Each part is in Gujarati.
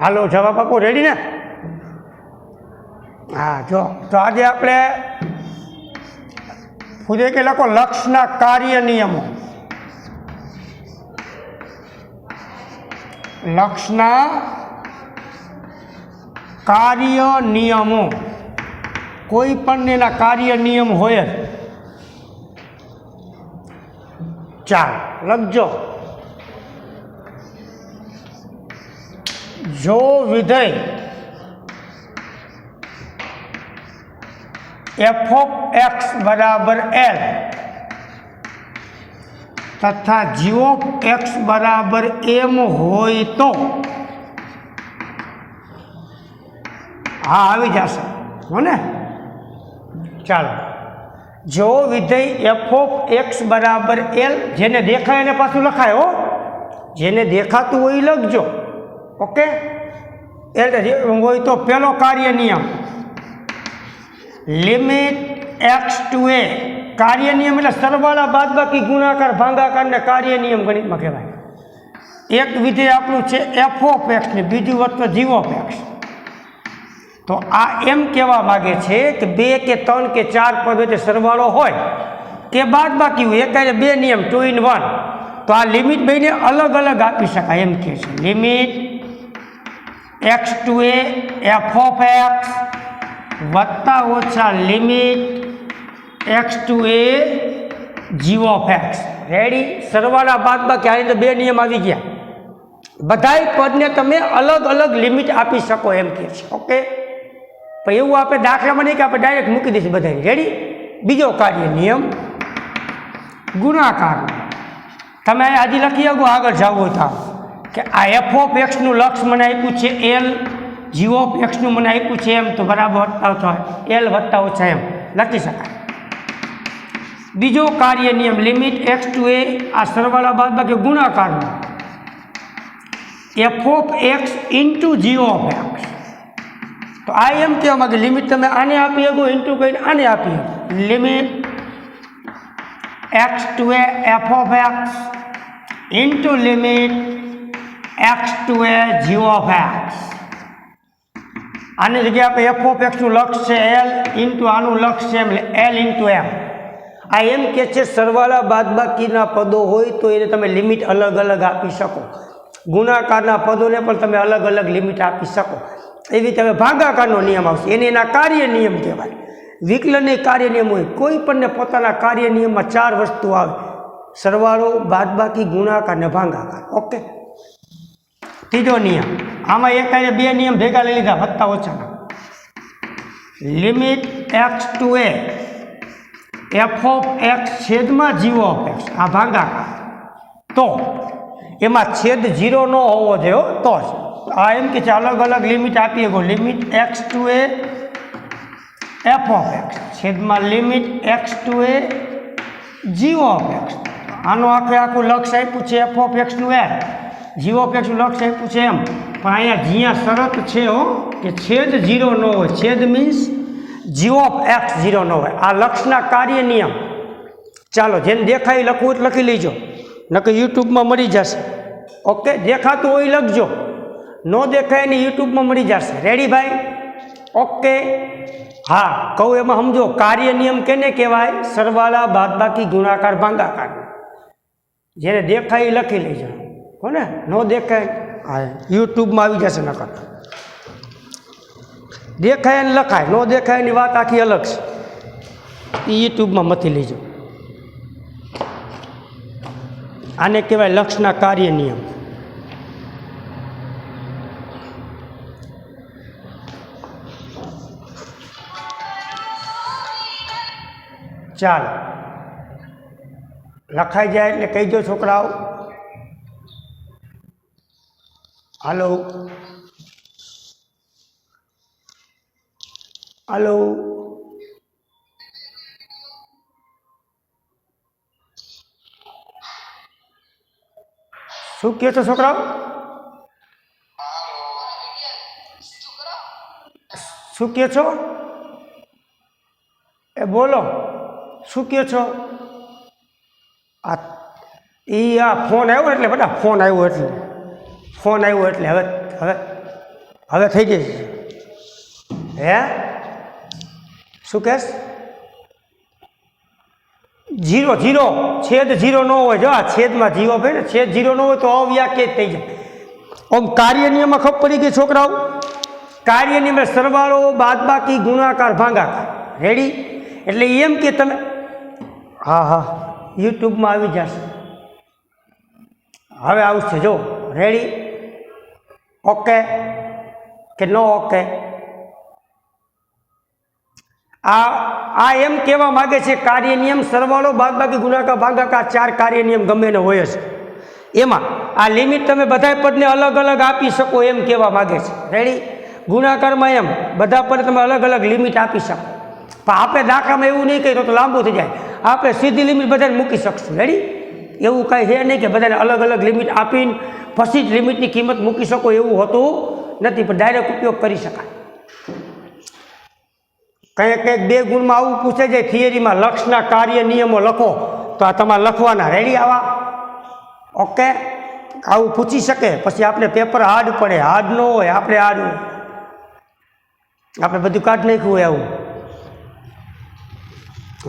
હાલો જવાબ આપો, રેડી ને? હા, જો તો આજે આપણે પૂછે કે લખો લક્ષના કાર્ય નિયમો. લક્ષના કાર્ય નિયમો, કોઈ પણ એના કાર્ય નિયમ હોય જ. ચાલ લખજો. જો વિધેય f of x બરાબર l તથા g of x બરાબર m હોય તો હા આવી જશે હો ને. ચાલો, જો વિધેય f of x બરાબર l, જેને દેખાય એને પાછું લખાય હો, જેને દેખાતું હોય એ લખજો. ઓકે, એટલે હોય તો પેલો કાર્ય નિયમ લિમિટ x ટુ a. કાર્ય નિયમ એટલે સરવાળા બાદબાકી ગુણાકાર ભાગાકાર ને કાર્ય નિયમ ગણિતમાં કહેવાય. એક વિધેય આપણું છે f of x ને બીજું વસ્તુ g of x. તો આ એમ કહેવા માગે છે કે 2 કે 3 કે 4 પદ વચ્ચે સરવાળો હોય કે બાદબાકી હોય, એકારે બે નિયમ 2 in 1, તો આ લિમિટ બેને અલગ અલગ આપી શકાય એમ કહે છે. Limit x to a f of x વત્તા ઓછા limit x to a g of x. Ready? સરવાળા બાદબાકી આની તો બે નિયમ આવી ગયા. બધાય પદને તમે અલગ અલગ લિમિટ આપી શકો એમ કહે છે. ઓકે, પણ એવું આપણે દાખલામાં નહીં કે આપણે ડાયરેક્ટ મૂકી દઈશું બધાને. રેડી? બીજો કાર્ય નિયમ ગુણાકાર. તમે હજી લખી શકો આગળ જવું તો કે આ f of x નું લક્ષ મને આપ્યું છે l, g of x નું મને આપ્યું છે m, તો બરાબર l વત્તા ઓછા m લખી શકાય. બીજો કાર્ય નિયમ લિમિટ x ટુ a, આ સરવાળા બાદબાકી ગુણાકારનો f of x into g of x. તો આ એમ કહેવા માંગે લિમિટ તમે આને આપી શકો ઇન્ટુ કહીને આને આપી શકો. Limit x to a f of x into limit x to a g of x. આની જગ્યાએ આપણે f of x નું લક્ષ છે l ઇન્ટુ આનું લક્ષ છે l ઇન્ટુ m. આ એમ કે છે સરવાળા બાદબાકીના પદો હોય તો એને તમે લિમિટ અલગ અલગ આપી શકો. ગુણાકારના પદોને પણ તમે અલગ અલગ લિમિટ આપી શકો. એવી તમે ભાગાકારનો નિયમ આવશે, એને એના કાર્ય નિયમ કહેવાય. વિકલનની કાર્ય નિયમ હોય, કોઈ પણને પોતાના કાર્ય નિયમમાં 4 વસ્તુ આવે: સરવાળો, બાદબાકી, ગુણાકાર ને ભાગાકાર. ઓકે, ત્રીજો નિયમ આમાં એક બે નિયમ ભેગા લઈ લીધા વત્તા ઓછાના. Limit x to a f of x છેદમાં g of x, આ ભાગાકાર. તો એમાં છેદ 0 ન હોવો જોઈએ તો જ આ એમ કે છે અલગ અલગ લિમિટ આપીએ ગો. Limit x to a f of x છેદમાં limit x to a g of x. આનો આખું લક્ષ આપ્યું છે f of x નું l, g of x નું લક્ષ આપ્યું છે એમ. પણ અહીંયા જ્યાં શરત છે હો કે છેદ 0 ન હોય. છેદ મીન્સ g of x 0 ન હોય. આ લક્ષના કાર્ય નિયમ. ચાલો, જેને દેખાય લખવું એટલે લખી લેજો, નકર યુટ્યુબમાં મળી જશે. ઓકે, દેખાતું હોય લખજો, ન દેખાય ને યુટ્યુબમાં મળી જશે. રેડી ભાઈ? ઓકે, હા કહું એમાં સમજો કાર્ય નિયમ કેને કહેવાય? સરવાળા, બાદબાકી, ગુણાકાર, ભાગાકાર. જેને દેખાય એ લખી લેજો હો ને, ન દેખાય હા યુટ્યુબમાં આવી જશે. નકર દેખાય ને લખાય, ન દેખાય એની વાત આખી અલગ છે, એ યુટ્યુબમાં મથી લેજો. આને કહેવાય લક્ષના કાર્ય નિયમ. ચાલો, લખાઈ જાય એટલે કહીજો છોકરાઓ. હાલો હાલો, શું કહો છો છોકરાઓ? શું કહો છો? એ બોલો, શું કહો છો? આ ફોન આવ્યો એટલે બેટા, ફોન આવ્યો એટલે હવે હવે થઈ ગઈ હે શું કહેશ? 0 0 છેદ 0 ન હોય, જો આ છેદમાં જીવો ભાઈ ને, છેદ 0 ન હોય તો અવ્યાખ્યાયિત થઈ જાય. આમ કાર્ય નિયમમાં ખબર પડી ગઈ છોકરાઓ? કાર્ય નિયમ સરવાળો, બાદબાકી, ગુણાકાર, ભાગાકાર. રેડી? એટલે એમ કે તમે હા હા યુટ્યુબમાં આવી જશે. હવે આવશે જો. રેડી? ઓકે કે નો ઓકે? આ એમ કહેવા માગે છે કાર્ય નિયમ સરવાળો, બાદબાકી, ગુણાકાર, ભાગાકાર 4 કાર્ય નિયમ ગમે ને હોય છે. એમાં આ લિમિટ તમે બધા પદને અલગ અલગ આપી શકો એમ કહેવા માગે છે. રેડી? ગુણાકારમાં એમ બધા પદ તમે અલગ અલગ લિમિટ આપી શકો. પણ આપણે દાખલામાં એવું નહીં કર્યું તો લાંબુ થઈ જાય. આપણે સીધી લિમિટ બધાને મૂકી શકશું. રેડી? એવું કાંઈ છે નહીં કે બધાને અલગ અલગ લિમિટ આપીને પછી જ લિમિટની કિંમત મૂકી શકો, એવું હોતું નથી. પણ ડાયરેક્ટ ઉપયોગ કરી શકાય. કંઈક 2 ગુણમાં આવું પૂછે છે થિયરીમાં, લક્ષના કાર્ય નિયમો લખો, તો આ તમારે લખવાના. રેડી? આવા ઓકે આવું પૂછી શકે. પછી આપણે પેપર હાર્ડ પડે. હાર્ડ ન હોય, આપણે હાર્ડ આપણે બધું કાઢ નાખ્યું હોય આવું.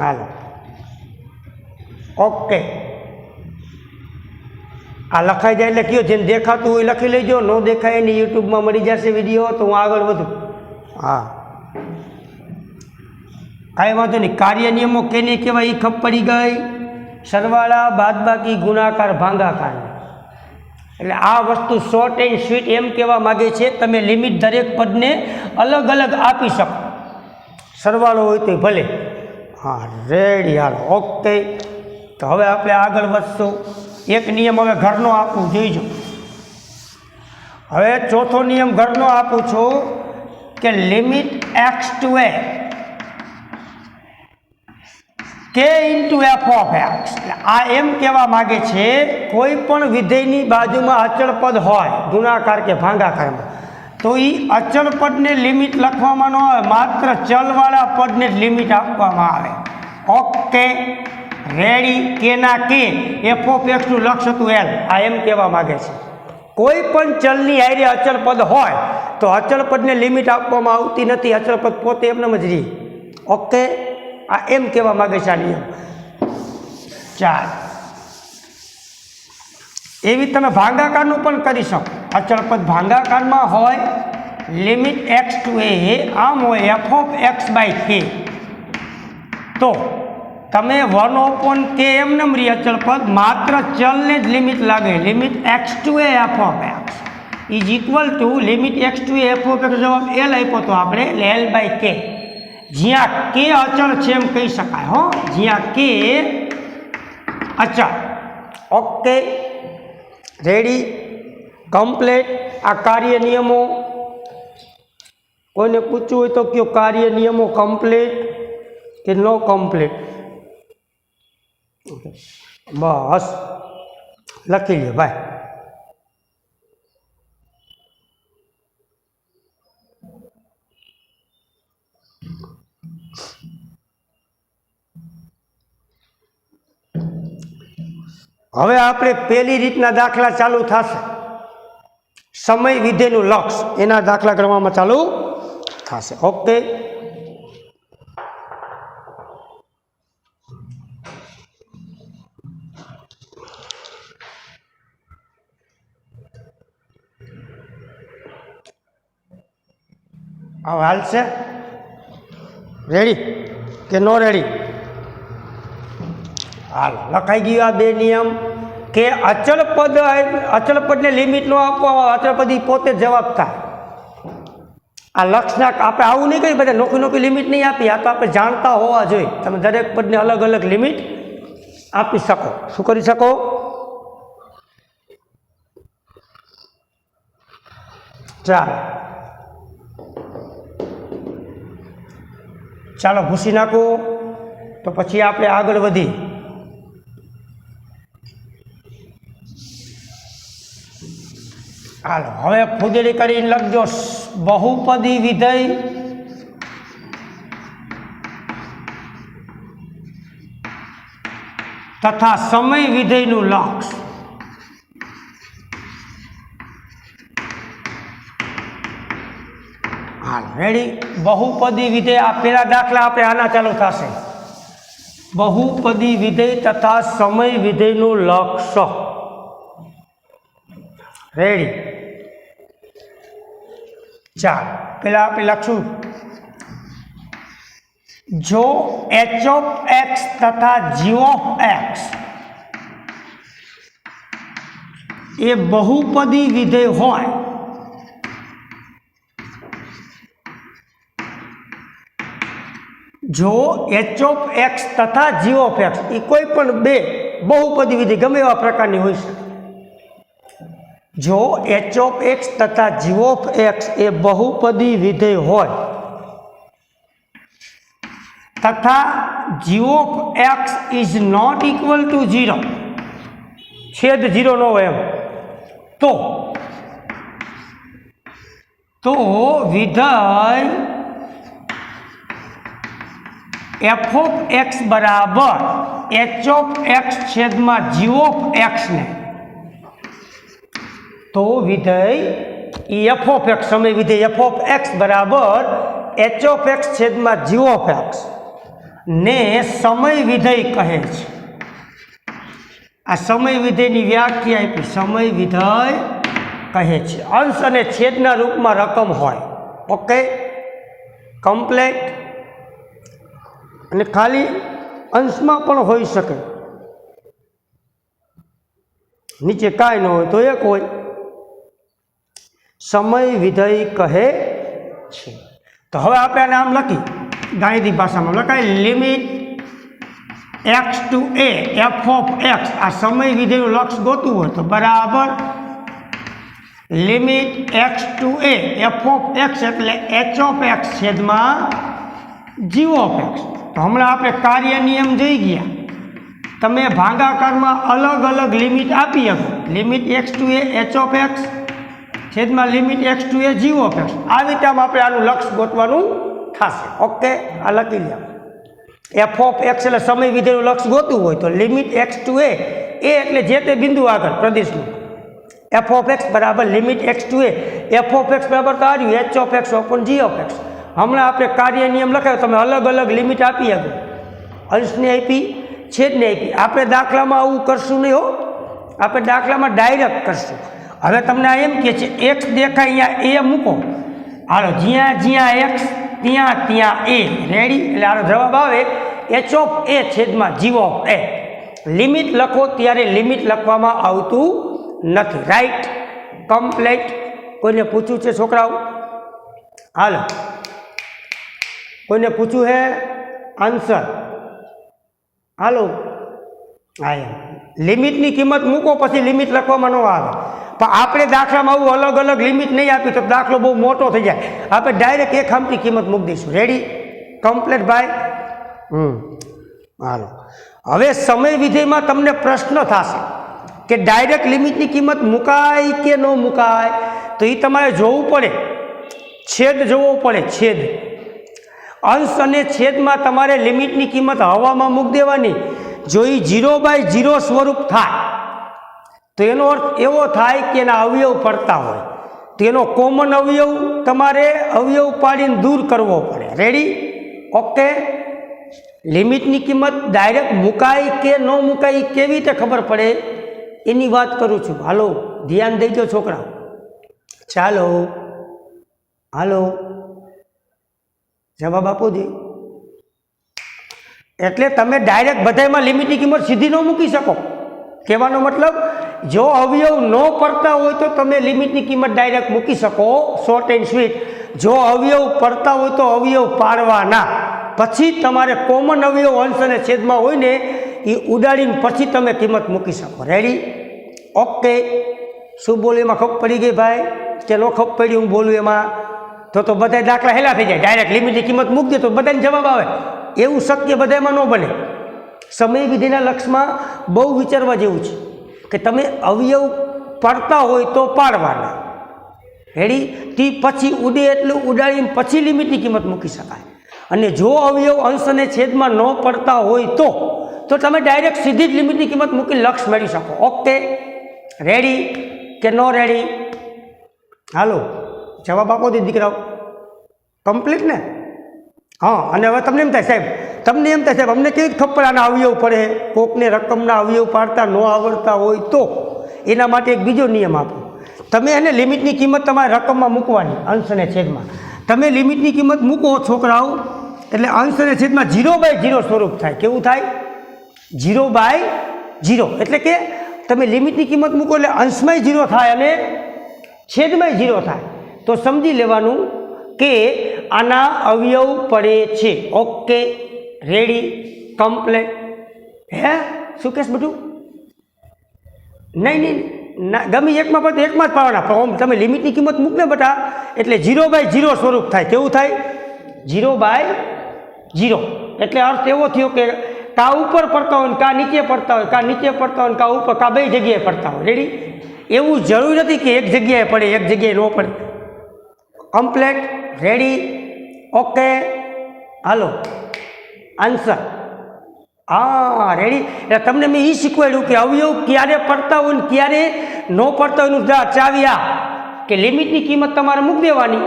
હાલો ઓકે આ લખાઈ જાય એટલે કયો જેને દેખાતું હોય લખી લેજો. ન દેખાય એની યુટ્યુબમાં મળી જશે વિડીયો, તો હું આગળ વધું. હા કાંઈ વાંધો નહીં. કાર્ય નિયમો કેને કહેવાય એ ખબર પડી ગઈ? સરવાળા, બાદબાકી, ગુણાકાર, ભાગાકાર. એટલે આ વસ્તુ શોર્ટ એન્ડ સ્વીટ એમ કહેવા માગે છે તમે લિમિટ દરેક પદને અલગ અલગ આપી શકો. સરવાળો હોય તો ભલે. હા રેડી? Hello okay. તો હવે આપણે આગળ વધશું. એક નિયમ હવે ઘરનો આપું, જોઈજો. હવે ચોથો નિયમ ઘરનો આપું છું કે limit x to a k into F of X. આ એમ કહેવા માગે છે કોઈ પણ વિધેયની બાજુમાં અચળ પદ હોય, ગુણાકાર કે ભાગાકારમાં, તો એ અચળ પદને લિમિટ લખવામાં ન આવે, માત્ર ચલવાળા પદને જ લિમિટ આપવામાં આવે. Okay ready? કેના કે એફ ઓફ એક્સનું લક્ષ હતું એલ. આ એમ કહેવા માગે છે કોઈ પણ ચલની હારે અચળ પદ હોય તો અચળ પદને લિમિટ આપવામાં આવતી નથી. અચળ પદ પોતે એમને જ રહે. ઓકે આ એમ કહેવા માગે છે આ નિયમ. 4 એવી તમે ભાગાકારનું પણ કરી શકો. અચળ પદ ભાગાકારમાં હોય લિમિટ x ટુ a આમ હોય એફ ઓફ એક્સ બાય કે, તો તમે 1/k એમ નંબરી અચળ પદ માત્ર ચલને જ લિમિટ લાગે. Limit x to a F of X is equal to limit x to a F of X. જવાબ એલ આપ્યો તો આપણે એલ બાય કે, જ્યાં કે અચળ છે એમ કહી શકાય. હો, જ્યાં કે અચળ. Okay ready? કમ્પ્લેટ. આ કાર્ય નિયમો કોઈને પૂછવું હોય તો કયો કાર્ય નિયમો કમ્પ્લીટ કે નો કમ્પ્લીટ? બસ લખી લ્યો ભાઈ. હવે આપણે પહેલી રીતના દાખલા ચાલુ થશે. સમય વિધેયનું લક્ષ, એના દાખલા કરવામાં ચાલુ થશે. ઓકે હવે હાલશે? રેડી કે નો રેડી? હાલ લખાઈ ગયું આ 2 નિયમ કે અચળ પદને લિમિટ નો આપવામાં આવે, અચળ પદ પોતે જવાબ થાય. આ લક્ષના આપણે આવું નહીં કહી બધા નોખી નોખી લિમિટ નહીં આપી. આ તો આપણે જાણતા હોવા જોઈએ. તમે દરેક પદને અલગ અલગ લિમિટ આપી શકો. શું કરી શકો? ચાલો ભૂસી નાખો. તો પછી આપણે આગળ વધી. હાલો હવે ફુદેલી કરીને લખજો. બહુપદી વિધેય તથા સમય વિધેયનું લક્ષ. हाल रेडी बहुपदी विधेय आ पेला दाखला आपणे आना चालू थशे बहुपदी विधेय तथा समय विधेयनुं लक्ष रेडी चाल पेला आपणे लखशुं जो एच ऑफ एक्स तथा जी ऑफ एक्स ए बहुपदी विधेय होय जो एच ऑफ एक्स तथा जी ऑफ एक्स ए कोई पण बे बहुपदी विधेय गमे एवा प्रकारनी होई शके जो एच ऑफ एक्स तथा जी ऑफ एक्स ए बहुपदी विधेय होय तथा g of x is not equal to 0 छेद 0 नो एम तो विधेय एफ ऑफ एक्स बराबर एच ऑफ एक्स छेद में जी ऑफ एक्स ने तो विधेय एफ ऑफ एक्स समय विधेय एफ ऑफ एक्स बराबर एच ऑफ एक्स छेद में जी ऑफ एक्स ने समय विधेय कहे छे। आ समय विधेय की व्याख्या आपी समय विधेय कहे छे अंश अने छेदना रूप में रकम होय ओके कम्प्लेट अने खाली अंश में पण होई शके नीचे काई न होय तो एक होय समय विधेय कहे छे। तो हवे आपणे नाम लखी गाणितिक भाषा में लखाय limit x to a f of x आ समय विधेय लक्ष्य गोतवुं होय तो बराबर limit x to a f of x एटले एच ऑफ एक्स छेद में जी ऑफ एक्स। तो हमणां आपणे कार्य नियम जोई गया तमे भागाकार में अलग अलग लिमिट आपी हको limit x to a h of x छेद में limit x to a g of x आ रीते आपणे आनुं लक्ष्य गोतवानुं थशे ओके आ लखी लो एफ ऑफ एक्स एटले समय विधेयनुं लक्ष्य गोतवुं होय तो लिमिट एक्स टू ए एटले जे ते बिंदु आगळ प्रदेशनुं एफ ऑफ एक्स बराबर limit x to a f of x बराबर तो आव्युं h of x upon g of x. हमणां आपणे कार्य नियम लखायो तमे अलग अलग लिमिट आपी हको अंशने आपी छेदने आपी आपणे दाखलामां आवुं करशुं नहीं हो आपणे दाखलामां डायरेक्ट करशुं। हवे तमने आ एम कहे छे एक्स देखाय अहींया ए मूको हालो ज्यां ज्यां एक्स त्यां त्यां ए रेडी एटले आनो जवाब आवे एच ऑफ ए छेद में जी ऑफ ए लिमिट लखो त्यारे लिमिट लखवामां आवतुं नथी राइट कम्प्लीट कोईने पूछ्युं छे छोकराओ हालो कोईने पूछ्युं है आंसर हालो आया लिमिट की किंमत मूको पछी लिमिट लखवामां न आवे पण आपणे दाखलामां आवुं अलग अलग लिमिट नहीं आपी तो दाखलो बहु मोटो थई जाय आपणे डायरेक्ट एक हमती किंमत मूकी दईशुं रेडी कम्प्लीट भाई हालो हवे समय विधेय में तमने प्रश्न थशे कि डायरेक्ट लिमिट की किंमत मुकाय के न मुकाय तो ये तमारे जोवुं पड़े छेद जोवो पड़े छेद अंश अने छेद में तमारे लिमिट की किंमत हवा में मूकी देवानी जो 0/0 स्वरूप थाय तो एनो अर्थ एवो थाय कि एना अवयव पड़ता होय तो एनो कॉमन अवयव तमारे अवयव पाड़ीने दूर करवो पड़े रेडी ओके लिमिट की किंमत डायरेक्ट मुकाय के न मुकाय केवी रीते खबर पड़े एनी बात करूँ छूँ। हालो ध्यान देजो छोकरा चालो हालो जवाब आपो जी एटले तमे डायरेक्ट बधायमां लिमिट की किंमत सीधी न मूकी शको कहेवानो मतलब जो अवयव न पड़ता हो तो तमे लिमिट की किंमत डायरेक्ट मूकी शको शॉर्ट एंड स्वीट जो अवयव पड़ता हो तो अवयव पाड़वाना पछी तमारे कॉमन अवयव अंश अने छेद में होय ने ए उडाड़ीने पछी तमे किंमत मूकी शको रेडी ओके शुं बोल्युं एमां खबर पड़ी गई भाई के न खबर पड़ी हूँ बोलूँ एमां तो बधा दाखला हेला थई जाय डायरेक्ट लिमिट की किंमत मूकी दे तो बधाने जवाब आवे एवुं शक्य बधामां न बने समय विधिना लक्ष्यमां बहु विचारवा जेवुं छे कि तमे अवयव पड़ता होय तो पाड़वाना रेडी ती पछी उडे एटले उडाड़ीने पछी लिमिट की किंमत मूकी शकाय अने जो अवयव अंश अने छेद में न पड़ता होय तो तमे डायरेक्ट सीधी ज लिमिट की किंमत मूकी लक्ष्य मेळवी शको ओके रेडी के नो रेडी हालो जवाब आपो दे दीकराओ કમ્પ્લીટ ને? હા. અને હવે તમને એમ થાય સાહેબ અમને કેવી ખબર આના અવયવ પડે? કોકને રકમના અવયવ પાડતા ન આવડતા હોય તો એના માટે એક બીજો નિયમ આપો. તમે એને લિમિટની કિંમત તમારે રકમમાં મૂકવાની, અંશ અને છેદમાં. તમે લિમિટની કિંમત મૂકો છોકરાઓ, એટલે અંશ અને છેદમાં 0/0 સ્વરૂપ થાય. કેવું થાય? 0/0. એટલે કે તમે લિમિટની કિંમત મૂકો એટલે અંશમાંય 0 થાય અને છેદમાંય 0 થાય. તો સમજી લેવાનું કે આના અવયવ પડે છે. Okay, ready, complete. હે શું કહેશ બધું? નહીં ગમે એકમાં પણ એકમાં જ પાડવાના. પણ તમે લિમિટની કિંમત મૂકને બેટા એટલે 0/0 સ્વરૂપ થાય. કેવું થાય? 0/0. એટલે અર્થ એવો થયો કે કા ઉપર પડતા હોય, કા નીચે પડતા હોય, કા નીચે પડતા હોય, કા ઉપર, કા બે જગ્યાએ પડતા હોય. રેડી? એવું જરૂર નથી કે એક જગ્યાએ પડે એક જગ્યાએ ન પડે. કમ્પ્લેટ, રેડી, ઓકે, હાલો આન્સર. હા, રેડી. એટલે તમને મેં એ શીખવાડ્યું કે અવયવ ક્યારે પડતા હોય ને ક્યારે ન પડતા હોય એનું ચાવી આ કે લિમિટની કિંમત તમારે મૂકી દેવાની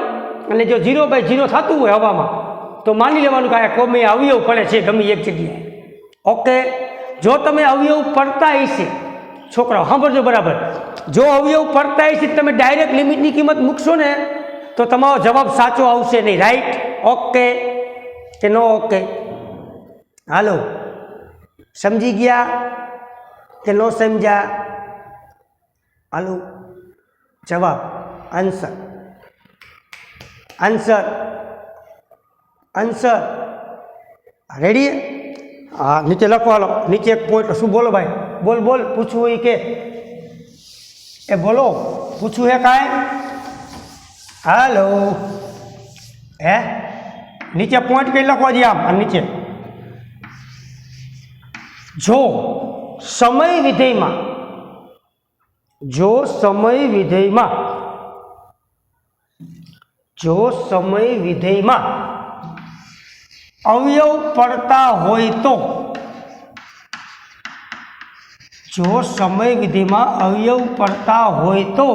અને જો 0/0 થતું હોય હવામાં તો માની લેવાનું કે આ કોમે અવયવ પડે છે ગમે એક જગ્યાએ. ઓકે. જો તમે અવયવ પડતા હશે, છોકરાઓ સાંભળજો બરાબર, જો અવયવ પડતા હશે તમે ડાયરેક્ટ લિમિટની કિંમત મૂકશો ને તો તમારો જવાબ સાચો આવશે નહીં. રાઈટ? ઓકે કે નો ઓકે? હાલો, સમજી ગયા કે નો સમજ્યા? હાલો, જવાબ, આન્સર, આન્સર, આન્સર. રેડી? હા, નીચે લખો. હાલો, નીચે એક પોઈન્ટ. શું બોલો ભાઈ? બોલ પૂછવું હોય કે એ બોલો, પૂછવું હે કાંઈ? હાલો, હે નીચે પોઈન્ટ કઈ લખો જી આમ નીચે. જો સમય વિધેયમાં અવયવ પડતા હોય તો, જો સમય વિધેયમાં અવયવ પડતા હોય તો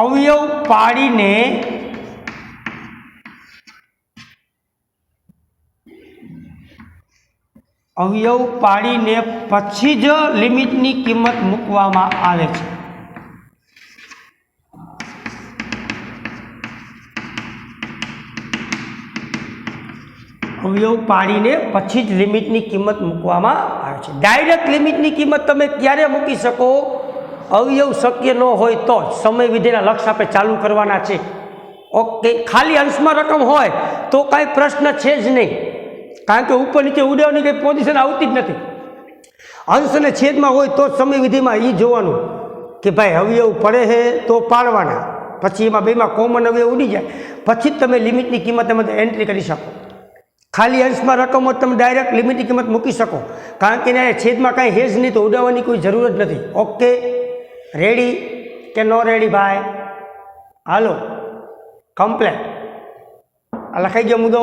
અવયવ પાડીને પછી જ લિમિટની કિંમત મૂકવામાં આવે છે. અવયવ પાડીને પછી જ લિમિટની કિંમત મૂકવામાં આવે છે. ડાયરેક્ટ લિમિટની કિંમત તમે ક્યારે મૂકી શકો? અવયવ શક્ય ન હોય તો જ. સમય વિધેયના લક્ષ આપણે ચાલુ કરવાના છે. ઓકે. ખાલી અંશમાં રકમ હોય તો કાંઈ પ્રશ્ન છે જ નહીં, કારણ કે ઉપર નીચે ઉડાવવાની કંઈ પોઝિશન આવતી જ નથી. અંશ અને છેદમાં હોય તો જ સમય વિધિમાં એ જોવાનું કે ભાઈ અવયવ પડે છે તો પાડવાના, પછી એમાં બેમાં કોમન અવયવ ઉડી જાય પછી જ તમે લિમિટની કિંમત એમાં એન્ટ્રી કરી શકો. ખાલી અંશમાં રકમ હોય તમે ડાયરેક્ટ લિમિટની કિંમત મૂકી શકો, કારણ કે એને છેદમાં કાંઈ હેજ નહીં તો ઉડાવવાની કોઈ જરૂર જ નથી. ઓકે, રેડી કે નો રેડી ભાઈ? હાલો, કમ્પ્લેટ. આ લખાઈ ગયો મુદ્દો.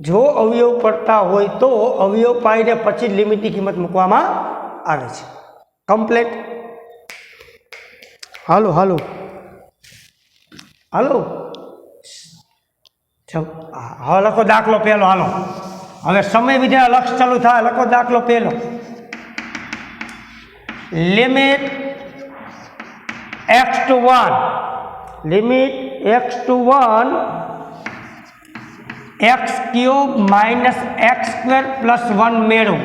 જો અવયવ પડતા હોય તો અવયવ પાડીને પછી જ લિમિટની કિંમત મૂકવામાં આવે છે. કમ્પ્લેટ. હાલો હાલો હાલો, હવે લખો દાખલો પહેલો. હાલો, હવે સમય વિધેયના લક્ષ ચાલુ થાય. લખો દાખલો પહેલો. Limit x to 1, limit x to 1 x³ - x² + 1 મેળવો.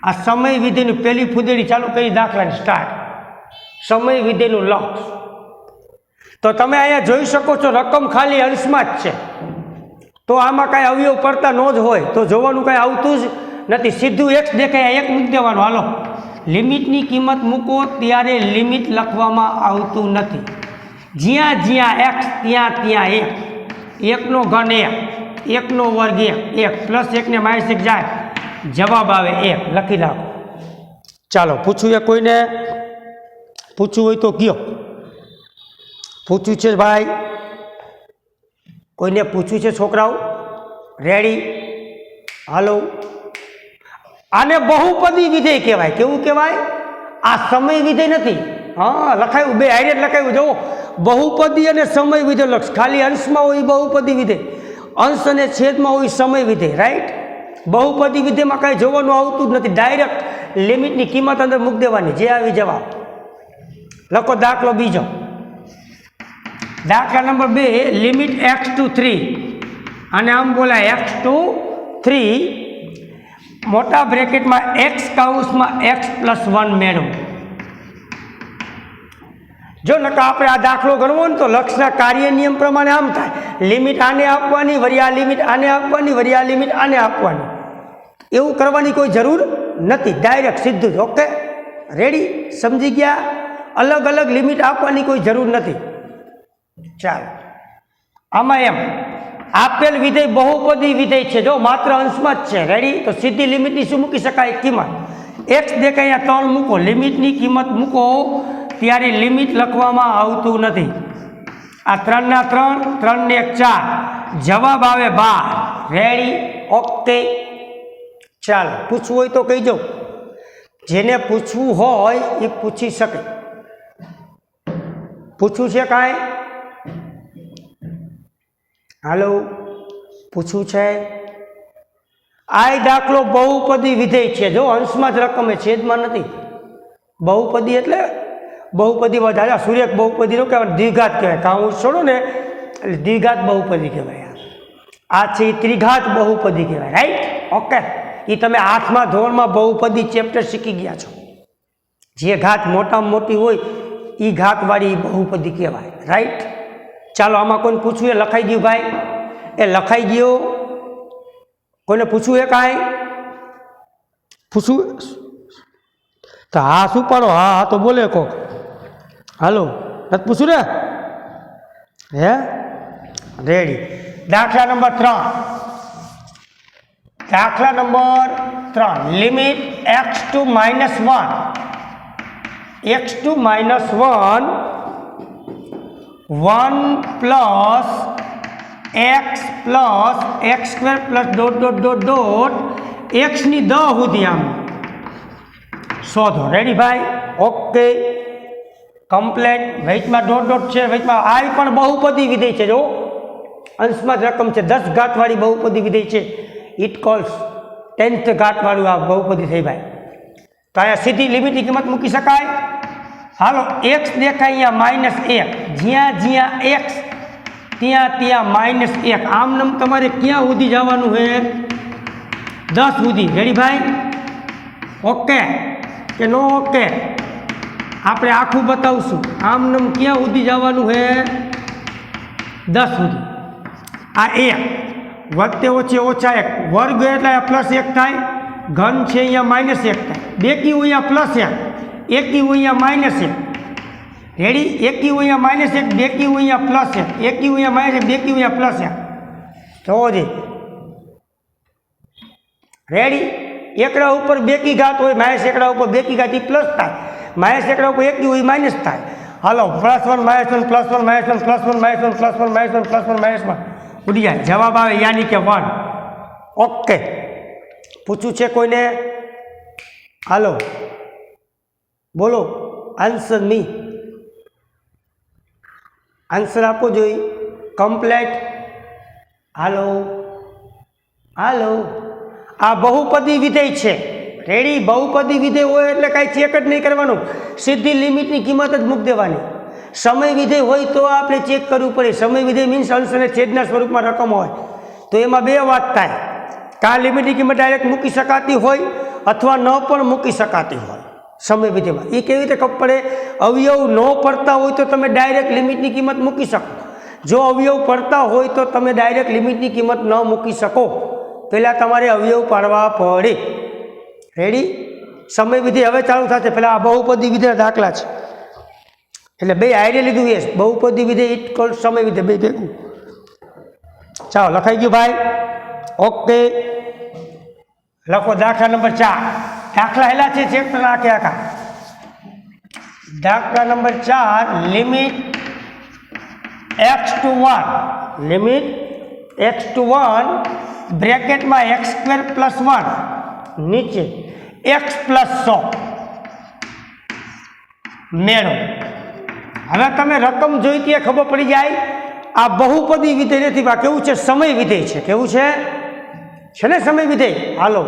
આ સમય વિધેયની પહેલી ફૂદેડી ચાલુ કરી દાખલાની સ્ટાર્ટ. સમય વિધેયનું લક્ષ તો તમે અહીંયા જોઈ શકો છો, રકમ ખાલી અંશમાં જ છે તો આમાં કાંઈ અવયવ પડતા ન જ હોય તો જોવાનું કાંઈ આવતું જ નથી. સીધું x દેખાય, એક મૂકી દેવાનું. હાલો, લિમિટની કિંમત મૂકો ત્યારે લિમિટ લખવામાં આવતું નથી. જ્યાં જ્યાં x ત્યાં ત્યાં 1, 1 નો ઘન 1, 1 નો વર્ગ 1, 1 + 1 ને -1 જાય, જવાબ આવે 1. લખી નાખો. ચાલો, પૂછવું એ કોઈને? પૂછવું હોય તો કયો. પૂછ્યું છે ભાઈ? કોઈને પૂછ્યું છે છોકરાઓ? રેડી? હાલો, આને બહુપદી વિધેય કહેવાય. કેવું કહેવાય? આ સમય વિધેય નથી. હા, લખાયું, બે હાઈરેટ લખાયું. જુઓ, बहुपदी और समय विधेय लक्ष्य खाली अंश में हो बहुपदी विधेय, अंश और छेद में हो समय विधेय, राइट। बहुपदी विधेय में कहीं जोवानुं आवतुं ज नथी, डायरेक्ट लिमिट की किंमत अंदर मूकी देवानी, जे आवी जवाब। लखो दाखलो बीजो, दाखला नंबर 2, लिमिट x to 3 અને આમ બોલાય x to 3 મોટા બ્રેકેટમાં x કૌંસમાં x + 1 મેળવો। જો નકા આપણે આ દાખલો ગણવો ને તો લક્ષના કાર્ય નિયમ પ્રમાણે આમ થાય, લિમિટ આને આપવાની, વળી આ લિમિટ આને આપવાની, વળી આ લિમિટ આને આપવાની। એવું કરવાની કોઈ જરૂર નથી, ડાયરેક્ટ સીધું જ। ઓકે, રેડી, સમજી ગયા? अलग अलग लिमिट आपवानी कोई जरूर नहीं। चलो आमा एम आपेल विधेय बहुपदी विधेय है, जो मात्र अंश में ज है, रेडी। तो सीधी लिमिट की शू मूकी शकाय किंमत एक्स देखाय अहींया 3 मूको, लिमिट की किंमत मूको त्यारे लिमिट लखवामां आवतुं नथी। आ 3 ना 3, 3 ने 1 4, जवाब आवे 12। Ready, okay. चलो पूछवुं होय तो कहीजो, जेने पूछवुं होय ए पूछी शके। पूछवुं छे कांई? हेलो, पूछवुं छे? आ दाखलो बहुपदी विधेय छे, जो अंश में ज रकम है, छेद में नहीं। बहुपदी एटले बहुपदी वधारे सूर्यक बहुपदी नो कहेवाय, द्विघात कहेवाय। काउंस छोड़ो ने એટલે દ્વિઘાત बहुपदी कहेवाय। आ छे त्रिघात बहुपदी कहेवाय, राइट। ओके, ये तमे 8मा धोरणमां बहुपदी चेप्टर शीखी गया छो। जे घात मोटामां मोटी होय ई घातवाળી बहुपदी कहेवाय, राइट। चालो आमां कोઈને पूछવું? એ લખાઈ ગયું ભાઈ? એ લખાઈ ગયો? કોઈને પૂછવું? એ કાંઈ પૂછવું? તો હા શું પાડો? હા હા તો બોલે કોક। હાલો, નથી પૂછવું ને? હે, રેડી। દાખલા નંબર 3, દાખલા number 3, limit x to -1, x to -1 1 plus x plus x square plus dot dot dot dot x ની 10 સુધી આમ શોધો। રેડી ભાઈ? Okay, complete. વેઇટમાં ડોટ ડોટ છે, વેઇટમાં આ પણ બહુપદી વિધેય છે, જો અંશમાં જ રકમ છે, 10 ઘાતવાળી બહુપદી વિધેય છે। ઇટ કોલ્સ 10th ઘાતવાળું આ બહુપદી થઈ ભાઈ। તો અહીંયા સીધી લિમિટની કિંમત મૂકી શકાય। हालो एक्स देखाय -1, ज्यां ज्यां एक्स त्यां त्यां -1। आम नम तमारे क्या सुधी जवानुं है? 10 सुधी। रेडी भाई? ओके के नो ओके? आपणे आखुं बतावशुं। आम नम क्या सुधी जवानुं है? 10 सुधी। आ 1 वत्ते ओछे ओछा 1 वर्ग एटले +1 थाय, घन छे अहींया -1 थाय, बेकी अहींया +1, एकी अहींया -1। रेडी? एकी अहींया -1, बेकी अहींया +1, एकी अहींया -1, बेकी अहींया +1। तो जी रेडी? एकड़ा ऊपर बेकी घात होय, माइनस एकड़ा ऊपर बेकी घात प्लस थाय, माइनस एकड़ा ऊपर एकी होय माइनस थाय। हालो +1 -1 +1 -1 +1 -1 +1 -1 +1 -1 उड़ी जाए, जवाब आवे यानी के 1। ओके, पूछू छे कोईने? हालो बोलो, आंसर मी, आंसर आपो जोई। कम्प्लीट। हालो हालो, आ बहुपदी विधेय छे। रेडी? बहुपदी विधेय होय एटले कांई चेक ज नहीं करवानुं, सीधी लिमिटनी किंमत ज मूकी देवानी। समय विधेय होय तो आपणे चेक करवुं पड़े। समय विधेय मीन्स अंश अने छेदना स्वरूपमां रकम होय तो एमां बे वात थाय, का लिमिटनी किंमत डायरेक्ट मूकी शकाती होय अथवा न पण मूकी शकाती होय। समय विधेय में ये केवी रीते खबर पड़े? अवयव न पड़ता हो तो तमे डायरेक्ट लिमिट की किंमत मूकी शको। जो अवयव पड़ता हो तो तमे डायरेक्ट लिमिट की किंमत न मूकी शको, पहला तमारे अवयव पाड़वा पड़े। रेडी? समय विधेय हवे चालू थशे। पहला आ बहुपदी विधेय दाखला छे एटले बे आइडिया लीधुं है। बहुपदी विधेय इट कॉल समय विधेय बे भेगुं। चालो लखाई गयुं भाई? ओके, लखो दाखला नंबर 4। दाखला हेला छे चेप्टर आखे आखा। दाखला number 4, limit x to 1, limit x to 1 bracket में x² + 1 नीचे x + 100 मेळो। હવે તમે રકમ જોઈ ત્યાં ખબર પડી જાય આ બહુપદી વિધેય નથી, આ કેવું છે? સમય વિધેય છે. કેવું છે ને? સમય વિધેય. હાલો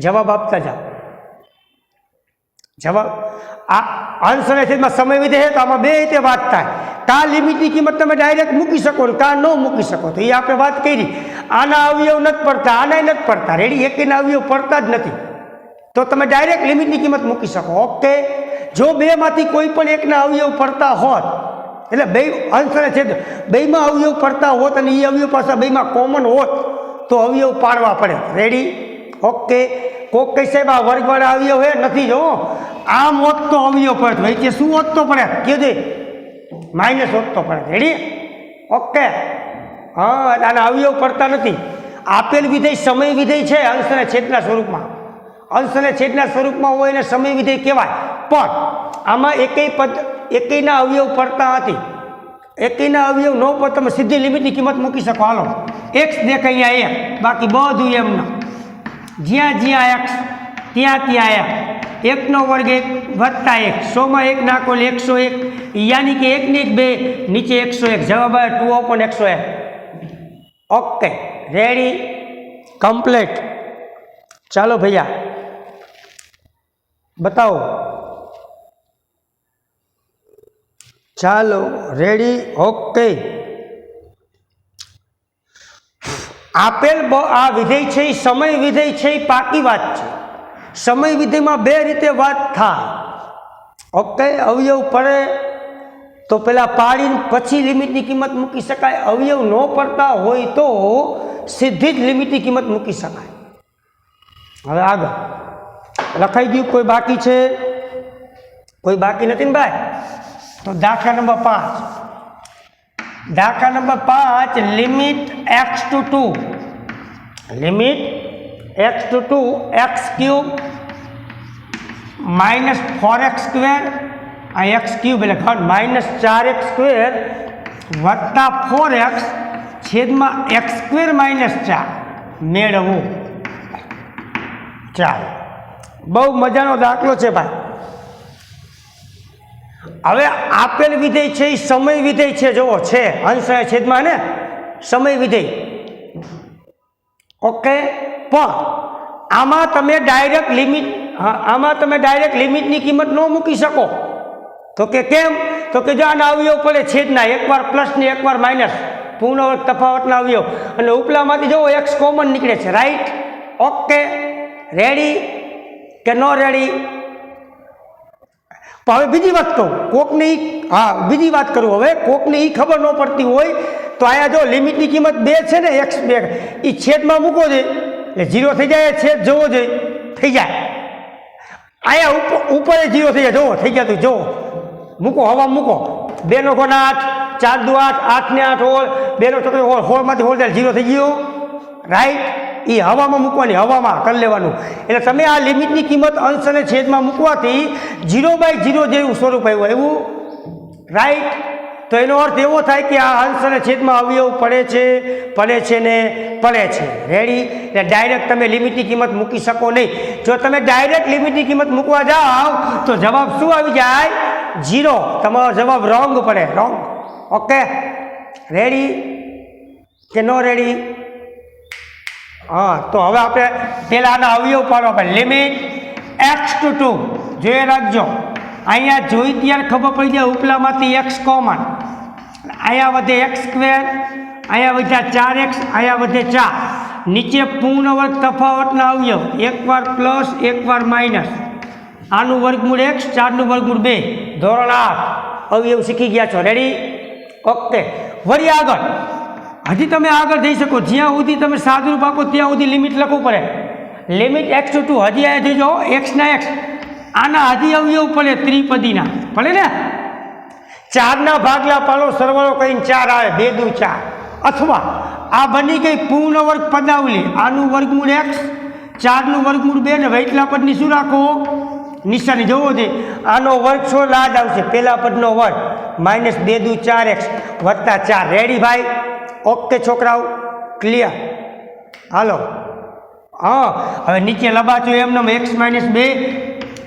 જવાબ આપતા જાઓ. જવાબ આ અંશ અને છેદમાં સમય વિધેય તો આમાં બે રીતે વાત થાય. કા લિમિટની કિંમત તમે ડાયરેક્ટ મૂકી શકો ને કા ન મૂકી શકો. તો એ આપણે વાત કરી. આના અવયવ નથી પડતા, આના નથી પડતા, રેડી, એકેના અવયવ પડતા જ નથી, તો તમે ડાયરેક્ટ લિમિટની કિંમત મૂકી શકો. ઓકે, જો બેમાંથી કોઈ પણ એકના અવયવ પડતા હોત, એટલે બે અંશ અને છેદ બેમાં અવયવ પડતા હોત અને એ અવયવ પાછા બેમાં કોમન હોત તો અવયવ પાડવા પડે. રેડી? ઓકે. કોક કઈ સાહેબ આ વર્ગવાળા અવયવ હે નથી. જો આમ હોત તો અવયવ પડે, વચ્ચે શું હોત તો પડે? કીધે માઇનસ હોત તો પડે. રેડી? ઓકે. હા, આના અવયવ પડતા નથી. આપેલ વિધેય સમય વિધેય છે અંશ અને છેદના સ્વરૂપમાં. અંશ અને છેદના સ્વરૂપમાં હોય એને સમય વિધેય કહેવાય. પણ આમાં એકેયના અવયવ પડતા નથી. એકેયના અવયવ ન પર તમે સીધી લિમિટની કિંમત મૂકી શકો. હાલો એક્સ દેખાય અહીંયા 1, બાકી બધું એમના જ્યાં જ્યાં એક્સ ત્યાં ત્યાં એક 1નો વર્ગ 1 વત્તા 1, 100માં 1 નાખો એટલે 101, યાની કે 1 ને 1 2, નીચે 101. જવાબ આવે 2/101. Okay, ready, complete. ચાલો ભૈયા બતાવો. ચાલો રેડી. ઓકે, આપેલ આ વિધેય છે એ સમય વિધેય છે એ પાકી વાત છે. સમય વિધેયમાં બે રીતે વાત થાય. ઓકે, અવયવ પડે તો પેલા પાડીને પછી લિમિટની કિંમત મૂકી શકાય. અવયવ ન પડતા હોય તો સીધી જ લિમિટની કિંમત મૂકી શકાય. હવે આગળ લખાઈ ગયું? કોઈ બાકી છે? કોઈ બાકી નથી ને ભાઈ? તો દાખલા નંબર 5. દાખલા number 5, limit x to 2, limit x to 2 x cube minus 4x square, આ x ક્યુબ એટલે ઘન માઇનસ 4x સ્ક્વેર વત્તા 4x છેદમાં x સ્ક્વેર માઇનસ 4 મેળવવું. ચાલો, બહુ મજાનો દાખલો છે ભાઈ. હવે આપેલ વિધેય છે એ સમય વિધેય છે. જોવો છે અંશ અને છેદમાં ને સમય વિધેય. ઓકે, પણ આમાં તમે ડાયરેક્ટ લિમિટ, આમાં તમે ડાયરેક્ટ લિમિટની કિંમત ન મૂકી શકો. તો કે કેમ? તો કે જો આના અવયવ પડે છેદના, એકવાર પ્લસ ને એકવાર માઇનસ, પૂર્ણ વર્ગ તફાવતના અવયવ, અને ઉપલામાંથી જોવો એક્સ કોમન નીકળે છે. રાઈટ? ઓકે, રેડી કે નો રેડી? હવે બીજી વાત કહું, કોકને બીજી વાત કરું. હવે કોકને એ ખબર ન પડતી હોય તો અહીંયા જો લિમિટની કિંમત 2 છે ને, x2 એ છેદમાં મૂકો છે એટલે 0 થઈ જાય. છેદ જોવો જોઈએ, થઈ જાય. અહીંયા ઉપર 0 થઈ જાય. જોવો થઈ ગયા. તું જોવો, મૂકો, હવા મૂકો. 2 નો ઘન 8, 4 દુ 8, 8 ને 8 હોળ, 2 નો ચોકડી હોળ, હોળમાંથી હોળ જાય 0 થઈ ગયો. રાઈટ? એ હવામાં મૂકવાની, હવામાં કરી લેવાનું. એટલે તમે આ લિમિટની કિંમત અંશ અને છેદમાં મૂકવાથી 0/0 જેવું સ્વરૂપ આવ્યું એવું. રાઈટ? તો એનો અર્થ એવો થાય કે આ અંશ અને છેદમાં અવયવ પડે છે ને પડે છે. રેડી? એટલે ડાયરેક્ટ તમે લિમિટની કિંમત મૂકી શકો નહીં. જો તમે ડાયરેક્ટ લિમિટની કિંમત મૂકવા જાઓ તો જવાબ શું આવી જાય? 0. તમારો જવાબ રોંગ પડે. રોંગ. ઓકે, રેડી કે નો રેડી? હા, તો હવે આપણે પહેલાં આના અવયવ પાડવા પડે. લિમિટ x to 2 જોઈ રાખજો. અહીંયા જોઈ ત્યારે ખબર પડી જાય ઉપલામાંથી x કોમન, અહીંયા વધે x સ્ક્વેર, અહીંયા વધ્યા 4x, અહીંયા વધે 4, નીચે પૂર્ણ વર્ગ તફાવતના અવયવ, એકવાર પ્લસ એકવાર માઇનસ. આનું વર્ગમૂળ x, 4નું વર્ગમૂળ 2. ધોરણ 8 અવયવ શીખી ગયા છો. રેડી? ઓકે, વળી આગળ. હજી તમે આગળ જઈ શકો. જ્યાં સુધી તમે સાદુરૂપ આપો ત્યાં સુધી લિમિટ લખવું પડે. Limit x to 2. હજી અહીંયા જોઈ જાઓ x ના x, આના હજી અવયવ પડે ત્રિપદીના. પડે ને? 4ના ભાગલા પાડો, સરવાળો કરીને 4 આવે, 2 દુ 4. અથવા આ બની ગઈ પૂર્ણ વર્ગ પદાવલી. આનું વર્ગમૂળ x, 4નું વર્ગમૂળ 2 ને વૈટલા પદની શું રાખો? નિશાની. જોવો છે આનો વર્ગ છો લાદ આવશે, પહેલા પદનો વર્ગ માઇનસ 2 દુ 4x વત્તા 4. રેડી ભાઈ? ઓકે છોકરાઓ, ક્લિયર? હાલો. હા, હવે નીચે લબાચો એમને x - 2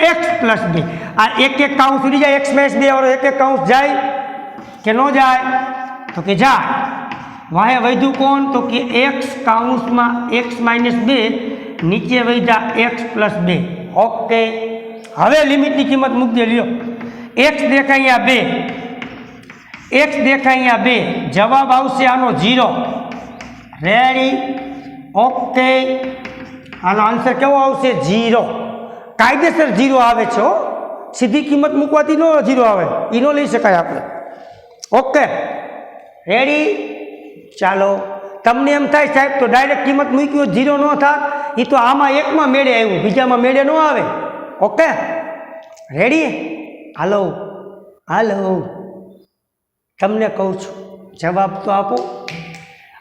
एक्स प्लस बी आ एक एक काउंस उड़ी जाए एक्स माइनस बी और एक एक काउंस जाए के न जाए तो कि जाए वाहे वैधु कौन तो कि एक्स काउंस में एक्स माइनस बे नीचे वैधा एक्स प्लस बे ओके हवे लिमिट की कीमत मूक दे लियो एक्स देखाय अहींया 2 एक्स देखाय अहींया 2 जवाब आवशे आनो 0 रेडी ओके आनो आंसर केवो आवशे 0 कायदेसर 0 आवे छे सीधी कीमत मूकवाथी नो 0 आवे ई नो लई शकाय आपणे ओके रेडी चालो तमने एम थाय साहेब तो डायरेक्ट कीमत मूक्यो 0 न था ई तो आमा एक में मेळे आव्युं बीजामां मेळे न आवे ओके रेडी हालो हालो तमने कहूं छुं जवाब तो आपो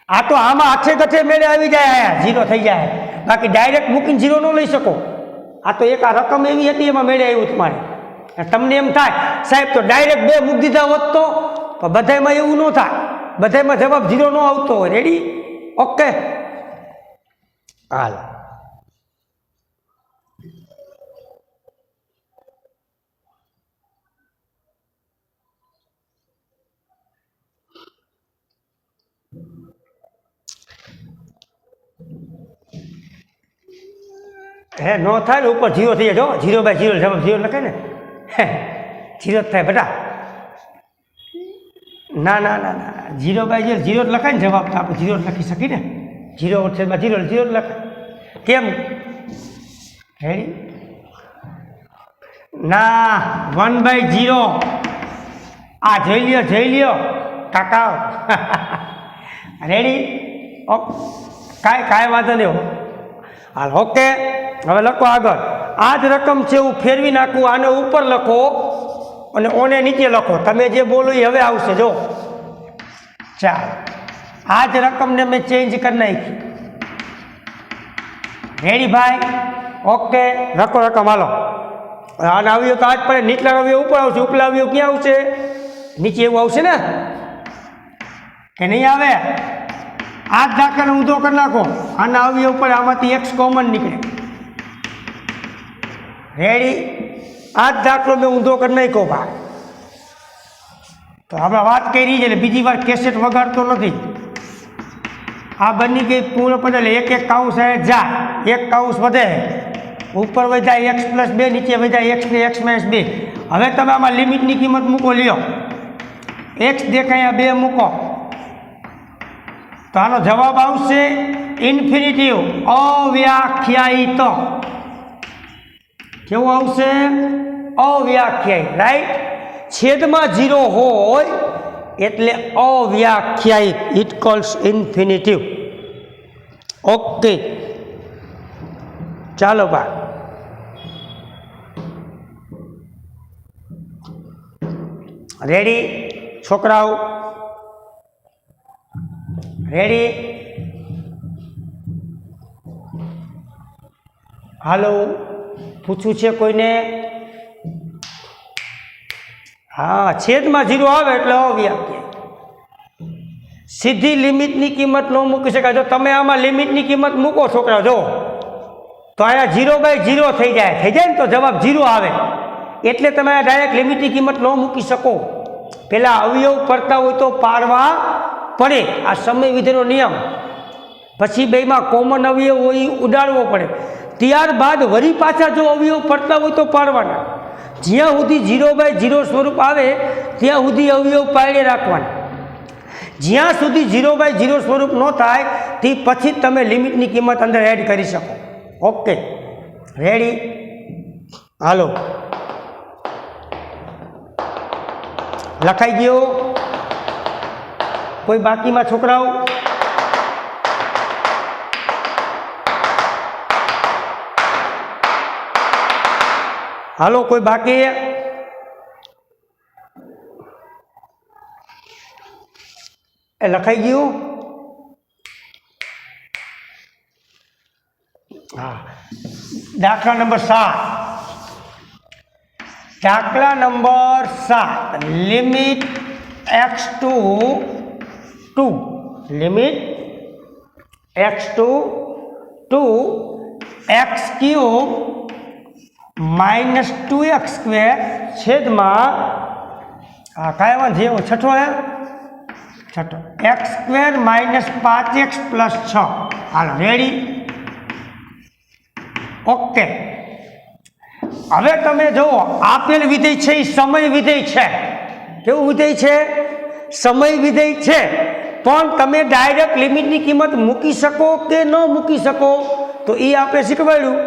आ तो आमा हाथे गठे मेळे आवी जाए 0 थई जाए बाकी डायरेक्ट मूकीने 0 न लई शको आ तो एक आ रकम एवी हती एमां मेळे आव्युं तमारे तमने एम थाय साहेब तो डायरेक्ट 2 मूकी दीधा होत तो पण बधायमां एवुं न थाय बधायमां जवाब 0 न आवतो होय रेडी ओके हाल हे नो था ऊपर 0 थी जाए 0/0 जवाब 0 लखे ने 0 थाय बेटा ना ना ना ना 0/0 0 लखाय जवाब तो आप 0 लखी सकी ने 0/0 लखे केम रेडी ना 1/0 आ જોઈ લ્યો કાકા રેડી કાંઈ વાંધો નહીં હાલ ઓકે હવે લખો આગળ આ જ રકમ છે હું ફેરવી નાખું આને ઉપર લખો અને ઓને નીચે લખો તમે જે બોલો એ હવે આવશે જો ચાલ આ જ રકમને મેં ચેન્જ કરી નાખી રેડી ભાઈ ઓકે લખો રકમ હાલો આને આવ્યો તો આજ પડે નીચલા આવ્યો ઉપર આવશે ઉપલા આવ્યો ક્યાં આવશે નીચે એવું આવશે ને કે નહીં આવે આ જ દાખલાને ઊંધો કરી નાખો આના આવ્યો ઉપર આમાંથી એક્સ કોમન નીકળે રેડી આ જ દાખલો મેં ઊંધો કરી નાખ્યો ભાઈ તો આપણે વાત કરી છે એટલે બીજી વાર કેસેટ વગાડતો નથી આ બની ગઈ પૂર્ણપણે એટલે એક એક કાઉન્સ જાય એક કાઉન્સ વધે ઉપર વધ્યા એક્સ પ્લસ 2 નીચે વધ્યા એક્સ ને એક્સ માઇનસ 2 હવે તમે આમાં લિમિટની કિંમત મૂકો લ્યો એક્સ દેખાય 2 મૂકો તો આનો જવાબ આવશે ઇન્ફિનિટિવ અવ્યાખ્યાયિત કેવું આવશે અવ્યાખ્યાયિત રાઈટ છેદમાં 0 હોય એટલે અવ્યાખ્યાયિત ઇટ કોલ્સ ઇન્ફિનિટિવ ઓકે ચાલો ભાઈ રેડી છોકરાઓ રેડી હાલો પૂછવું છે કોઈને હા છેદમાં 0 આવે એટલે અવ્યાખ્યાયિત સીધી લિમિટની કિંમત ન મૂકી શકાય જો તમે આમાં લિમિટની કિંમત મૂકો છોકરા જો તો અહીંયા 0/0 થઈ જાય ને તો જવાબ 0 આવે એટલે તમે ડાયરેક્ટ લિમિટની કિંમત ન મૂકી શકો પહેલાં અવયવ પડતા હોય તો પાડવા પડે આ સમય વિધિનો નિયમ પછી બેમાં કોમન અવયવ હોય ઉડાડવો પડે ત્યારબાદ વળી પાછા જો અવયવ પડતા હોય તો પાડવાના જ્યાં સુધી 0/0 સ્વરૂપ આવે ત્યાં સુધી અવયવ પાડે રાખવાના જ્યાં સુધી 0/0 સ્વરૂપ ન થાય તે પછી તમે લિમિટની કિંમત અંદર એડ કરી શકો ઓકે રેડી હાલો લખાઈ ગયો કોઈ બાકીમાં છોકરાઓ હાલો કોઈ બાકી એ લખાઈ ગયું હા દાખલા નંબર 7 દાખલા number 7 limit x to 2 limit x to 2 x cube -2x² છેદમાં કયા વાંધો છે છઠ્ઠો હે છઠ્ઠો x² - 5x + 6 હાલો રેડી ઓકે। હવે તમે જુઓ આપેલ વિધેય છે એ સમય વિધેય છે કેવું વિધેય છે સમય વિધેય છે પણ તમે ડાયરેક્ટ લિમિટની કિંમત મૂકી શકો કે ન મૂકી શકો તો એ આપણે શીખવાડ્યું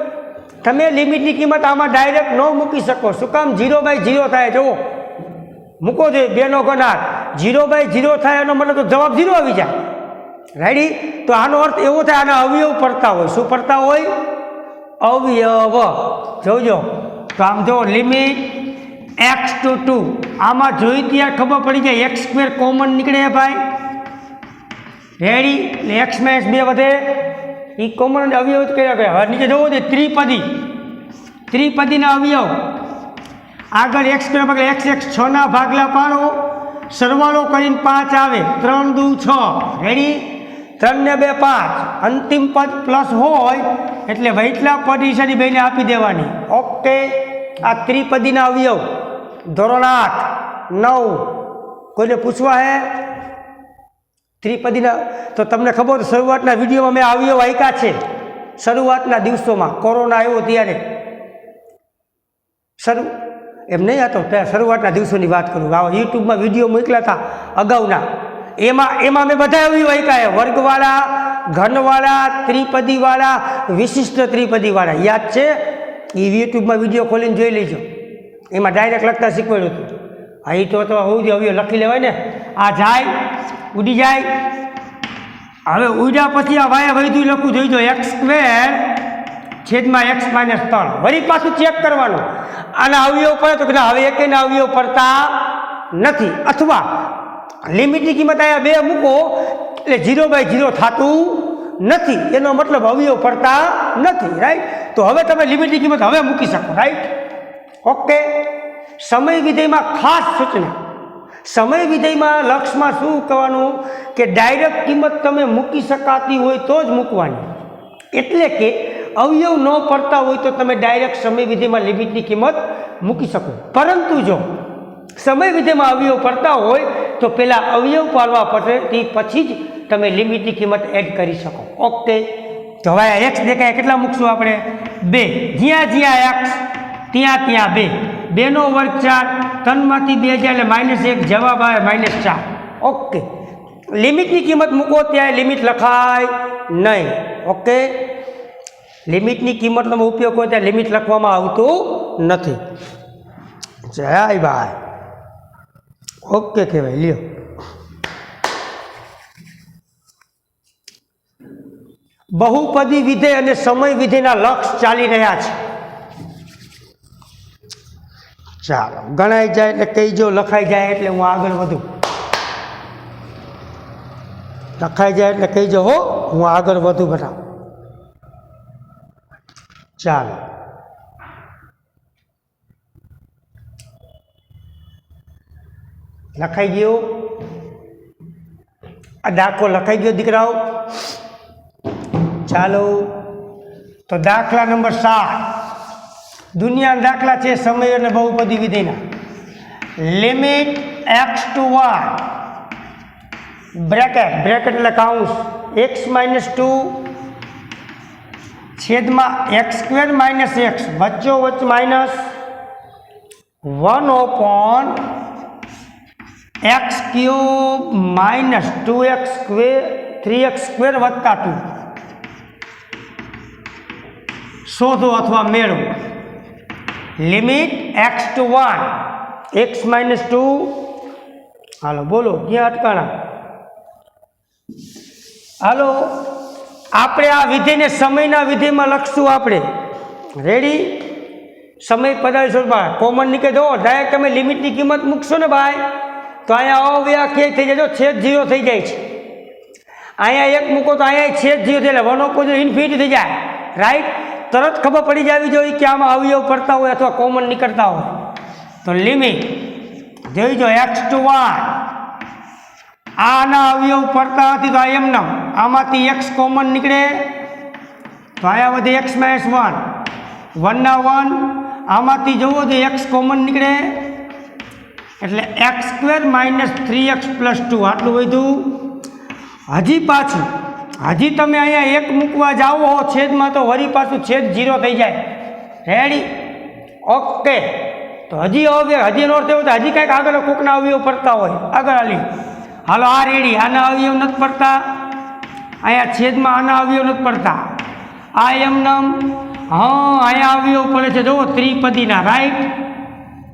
તમે લિમિટની કિંમત આમાં ડાયરેક્ટ ન મૂકી શકો શું કામ 0/0 થાય જુઓ મૂકો જોઈએ બેનો ગણાર 0/0 થાય એનો મતલબ તો જવાબ 0 આવી જાય રેડી તો આનો અર્થ એવો થાય આના અવયવ પડતા હોય શું પડતા હોય અવયવ જોજો તો આમ જો લિમિટ x to 2 આમાં જોઈ ત્યાં ખબર પડી જાય x² કોમન નીકળે ભાઈ રેડી એટલે x - 2 વધે એ કોમન અવયવ કયા ગયા હવે નીચે જોવો ત્રિપદીના અવયવ આગળ x² ભાગલા x 6 ના ભાગલા પાડો સરવાળો કરીને 5 આવે 3 × 2 = 6 રેડી 3 ને 2 = 5 અંતિમ પદ પ્લસ હોય એટલે વૈટલા પદ ઈશાની બેને આપી દેવાની ઓકે આ ત્રિપદીના અવયવ ધોરણ 8 9 કોઈને પૂછવા હે ત્રિપદીના તો તમને ખબર શરૂઆતના વિડીયોમાં મેં અવયવ આપ્યા છે શરૂઆતના દિવસોમાં કોરોના આવ્યો ત્યારે એમ નહીં હતો ત્યાં શરૂઆતના દિવસોની વાત કરું યુટ્યુબમાં વિડીયો મોકલ્યા હતા અગાઉના એમાં મેં બધા અવયવ આપ્યા વર્ગવાળા ઘનવાળા ત્રિપદીવાળા વિશિષ્ટ ત્રિપદીવાળા યાદ છે એ યુટ્યુબમાં વિડીયો ખોલીને જોઈ લેજો એમાં ડાયરેક્ટ લખતા શીખવાડ્યું હતું હા એ તો હોવું અવયવ લખી લેવાય ને આ જાય ઉડી જાય હવે ઉડ્યા પછી આ વાયા વૈધું લખું જોઈજો x² છેદમાં x - 3 વળી પાછું ચેક કરવાનું આના અવયવ પડે તો કે હવે એકેના અવયવ પડતા નથી અથવા લિમિટની કિંમત અહીંયા 2 મૂકો એટલે 0/0 થતું નથી એનો મતલબ અવયવ પડતા નથી રાઈટ તો હવે તમે લિમિટની કિંમત હવે મૂકી શકો રાઈટ ઓકે સમય વિધેયમાં ખાસ સૂચના સમય વિધેયમાં લક્ષમાં શું કરવાનું કે ડાયરેક્ટ કિંમત તમે મૂકી શકાતી હોય તો જ મૂકવાની એટલે કે અવયવ ન પડતા હોય તો તમે ડાયરેક્ટ સમય વિધેયમાં લિમિટની કિંમત મૂકી શકો પરંતુ જો સમય વિધેયમાં અવયવ પડતા હોય તો પહેલાં અવયવ પાડવા પડે તે પછી જ તમે લિમિટની કિંમત એડ કરી શકો ઓકે તો હવે x દેખાય કેટલા મૂકશું આપણે 2 જ્યાં જ્યાં x ત્યાં 2 2 નો વર્ગ 4 3 માંથી 2 જાય એટલે -1 જવાબ આવે -4 ઓકે લિમિટની કિંમત મૂકો ત્યાં લિમિટ લખાય નહીં ઓકે લિમિટની કિંમતનો ઉપયોગ હોય ત્યાં લિમિટ લખવામાં આવતું નથી જય ભાઈ ઓકે કહેવાય લ્યો બહુપદી વિધેય અને સમય વિધેયના લક્ષ ચાલી રહ્યા છે ચાલો ગણાઈ જાય એટલે કહીજો લખાઈ જાય એટલે હું આગળ વધું લખાઈ જાય એટલે કહીજો હો હું આગળ વધું બધા ચાલો લખાઈ ગયો આ દાખલો લખાઈ ગયો દીકરાઓ ચાલો તો દાખલા નંબર 7 દુનિયાના દાખલા છે સમય અને બહુપદી વિધેયના લિમિટ x to 1 બ્રેકેટ એટલે કાઉન્સ x - 2 છેદમાં x² - x વચ્ચોવચ્ચ -1/(2x² - 3x² + 2 શોધો અથવા મેળવો લિમિટ x to 1 x - 2 હાલો બોલો ક્યાં અટકાણા હાલો આપણે આ વિધેયને સમયના વિધેયમાં લખશું આપણે રેડી સમય પદાર્થ સ્વરૂપમાં કોમન નીકળે જો ડાયરેક્ટ તમે લિમિટની કિંમત મૂકશો ને ભાઈ તો અહીંયા અવ્યાખ્યાયિત થઈ જાય છેદ 0 થઈ જાય છે અહીંયા 1 મૂકો તો અહીંયા છેદ 0 થઈ જાય 1/∞ થઈ જાય રાઈટ તરત ખબર પડી જવી જોઈએ કે આમાં અવયવ પડતા હોય અથવા કોમન નીકળતા હોય તો લિમિટ જોઈજો x to 1 આના અવયવ પડતા નથી તો એમ નામ આમાંથી x કોમન નીકળે તો આયા વધે x - 1 1 ના 1 આમાંથી જુઓ તો એક્સ કોમન નીકળે એટલે x square minus 3x plus 2 આટલું વધ્યું. હજી પાછું હજી તમે અહીંયા એક મૂકવા જાઓ છેદમાં તો વળી પાછું છેદ 0 થઈ જાય. રેડી? ઓકે. તો હજી હજી નોટ થયું તો હજી કાંઈક આગળ કોકના અવયવ પડતા હોય આગળ હાલી. હાલો આ રેડી. આના અવયવ નથી પડતા, અહીંયા છેદમાં આના અવયવ નથી પડતા. આ એમ નામ અહીંયા અવયવ પડે છે જુઓ ત્રિપદીના. રાઈટ?